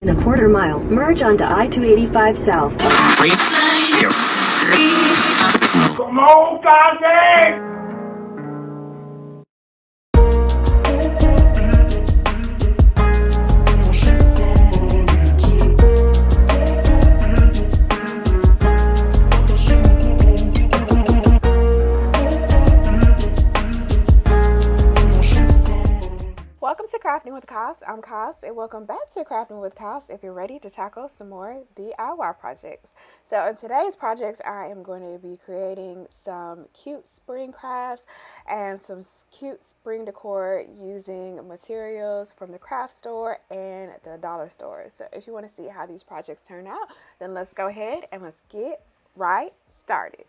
In a quarter mile, merge onto I-285 South. Come on, Vase! Welcome to Crafting with Cass. I'm Cass, and welcome back to Crafting with Cass if you're ready to tackle some more DIY projects. So in today's projects, I am going to be creating some cute spring crafts and some cute spring decor using materials from the craft store and the dollar store. So if you want to see how these projects turn out, then let's go ahead and let's get right started.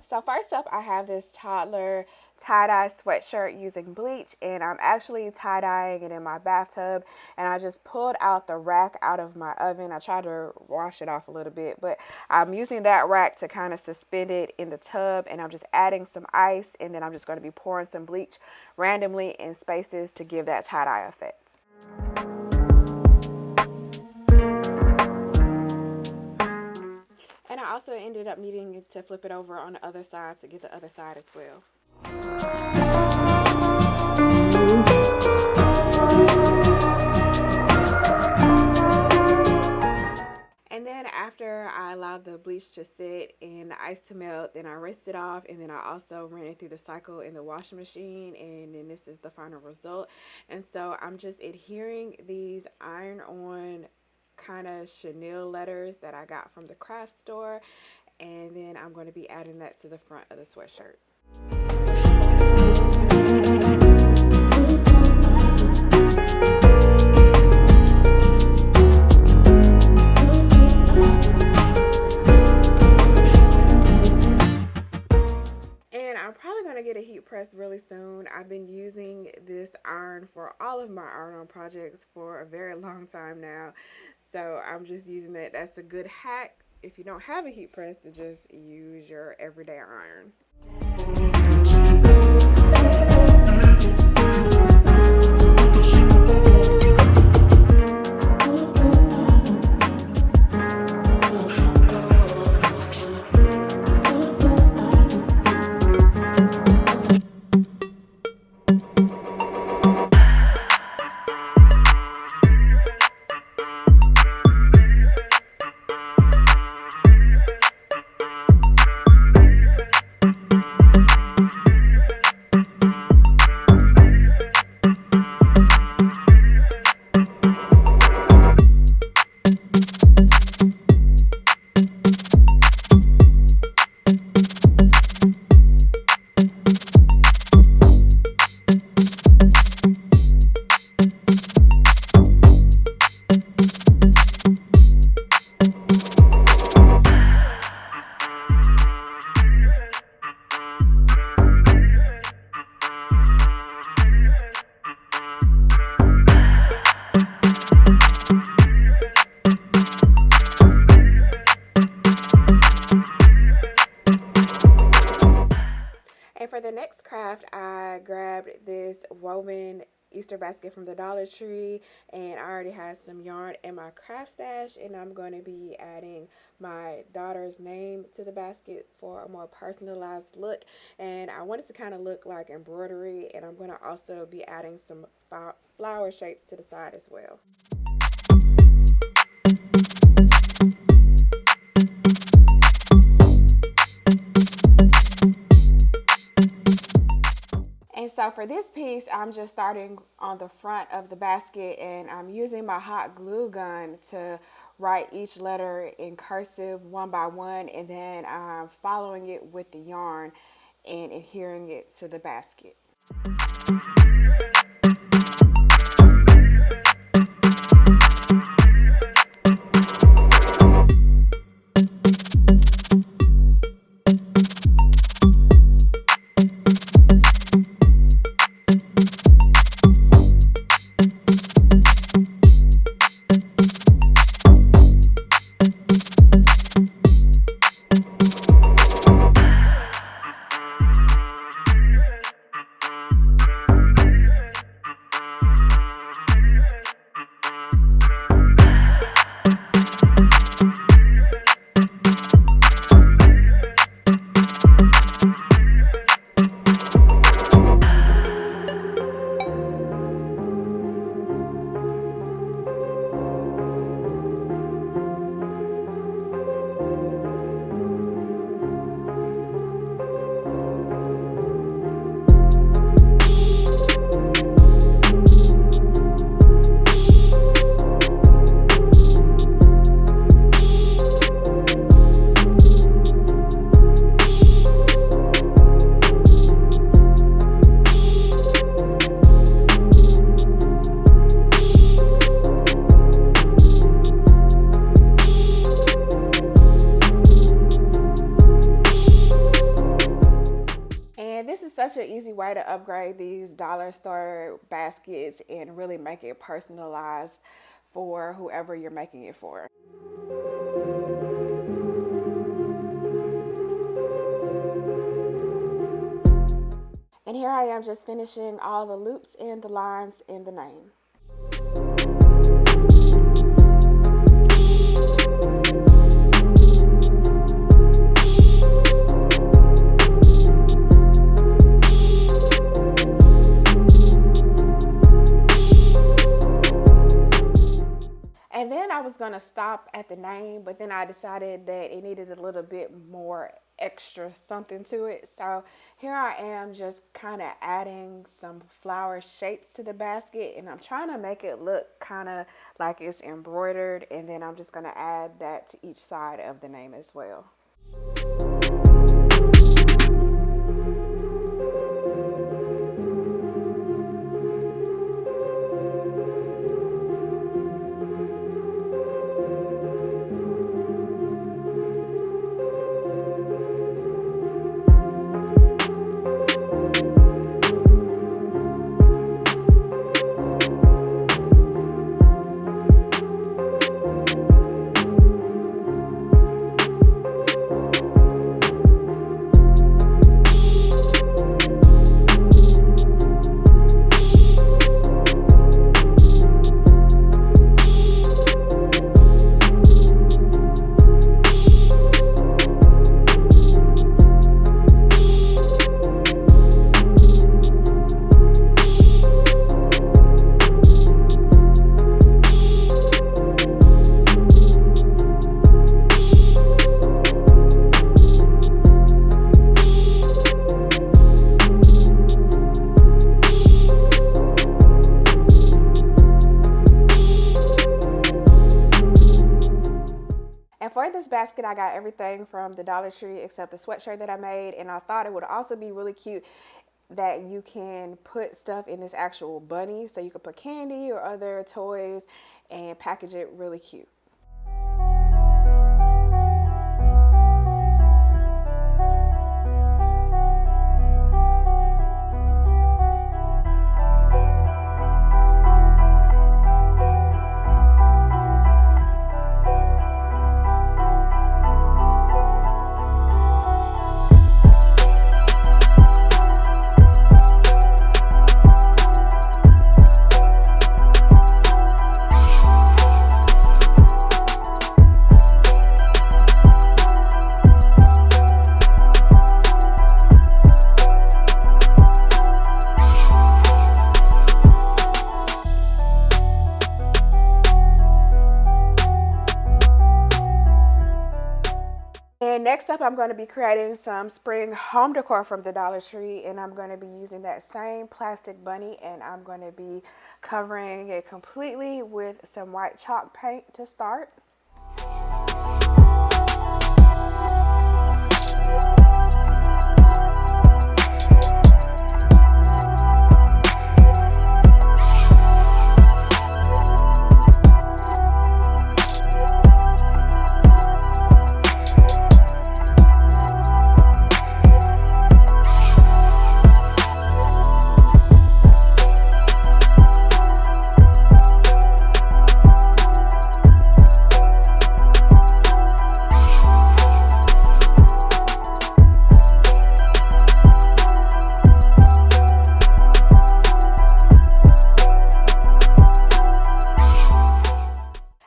So first up, I have this Toddler Tie Dye Sweatshirt using bleach, and I'm actually tie-dyeing it in my bathtub, and I just pulled out the rack out of my oven. I tried to wash it off a little bit, but I'm using that rack to kind of suspend it in the tub, and I'm just adding some ice, and then I'm just going to be pouring some bleach randomly in spaces to give that tie-dye effect. And I also ended up needing to flip it over on the other side to get the other side as well. And then after I allowed the bleach to sit and the ice to melt, then I rinsed it off, and then I also ran it through the cycle in the washing machine, and then this is the final result. And so I'm just adhering these iron-on kind of chenille letters that I got from the craft store, and then I'm going to be adding that to the front of the sweatshirt. And I'm probably going to get a heat press really soon. I've been using this iron for all of my iron-on projects for a very long time now. So I'm just using it. That's a good hack if you don't have a heat press, to just use your everyday iron. And for the next craft, I grabbed this woven Easter basket from the Dollar Tree, and I already had some yarn in my craft stash, and I'm going to be adding my daughter's name to the basket for a more personalized look. And I want it to kind of look like embroidery, and I'm going to also be adding some flower shapes to the side as well. And so for this piece, I'm just starting on the front of the basket, and I'm using my hot glue gun to write each letter in cursive one by one, and then I'm following it with the yarn and adhering it to the basket. is such an easy way to upgrade these dollar store baskets and really make it personalized for whoever you're making it for. And here I am just finishing all the loops and the lines in the name. And then I was going to stop at the name, but then I decided that it needed a little bit more extra something to it. So here I am just kind of adding some flower shapes to the basket, and I'm trying to make it look kind of like it's embroidered, and then I'm just going to add that to each side of the name as well. For this basket, I got everything from the Dollar Tree except the sweatshirt that I made, and I thought it would also be really cute that you can put stuff in this actual bunny, so you could put candy or other toys and package it really cute. And next up, I'm going to be creating some spring home decor from the Dollar Tree, and I'm going to be using that same plastic bunny, and I'm going to be covering it completely with some white chalk paint to start.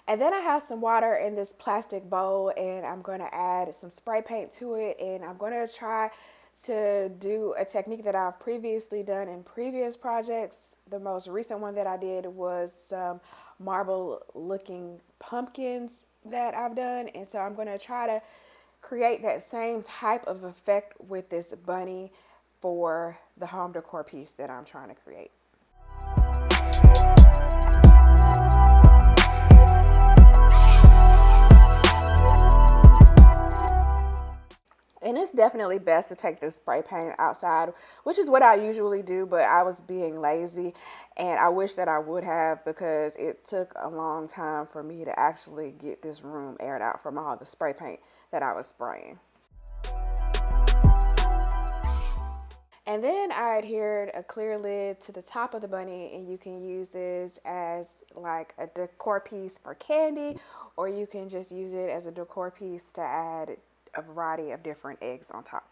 And then I have some water in this plastic bowl, and I'm going to add some spray paint to it, and I'm going to try to do a technique that I've previously done in previous projects. The most recent one that I did was some marble looking pumpkins that I've done, and so I'm going to try to create that same type of effect with this bunny for the home decor piece that I'm trying to create. And it's definitely best to take this spray paint outside, which is what I usually do, but I was being lazy, and I wish that I would have, because it took a long time for me to actually get this room aired out from all the spray paint that I was spraying. And then I adhered a clear lid to the top of the bunny, and you can use this as like a decor piece for candy, or you can just use it as a decor piece to add a variety of different eggs on top.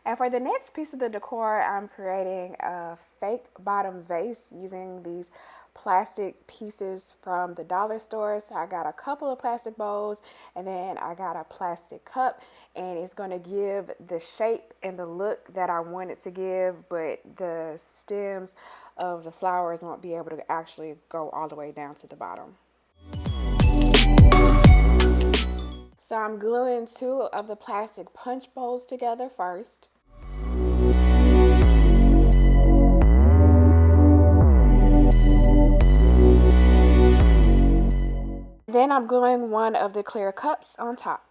And for the next piece of the decor, I'm creating a fake bottom vase using these plastic pieces from the dollar store. So I got a couple of plastic bowls, and then I got a plastic cup, and it's going to give the shape and the look that I want it to give, but the stems of the flowers won't be able to actually go all the way down to the bottom. So I'm gluing 2 of the plastic punch bowls together first. Then I'm gluing 1 of the clear cups on top.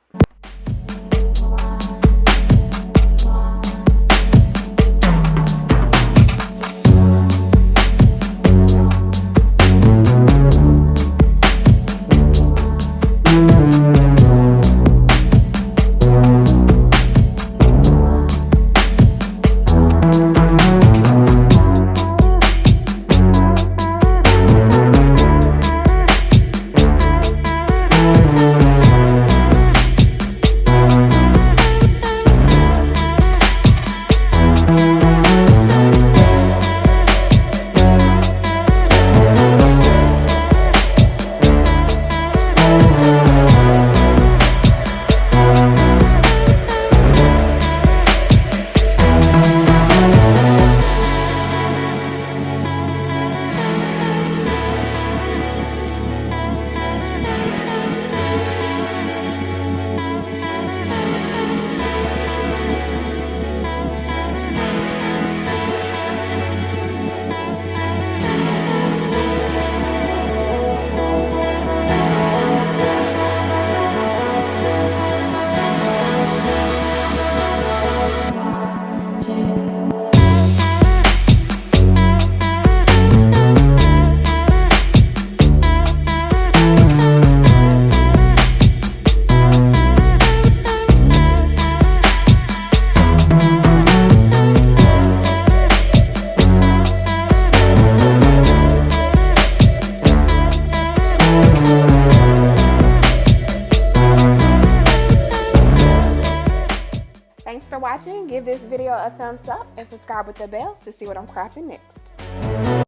Thanks for watching. Give this video a thumbs up and subscribe with the bell to see what I'm crafting next.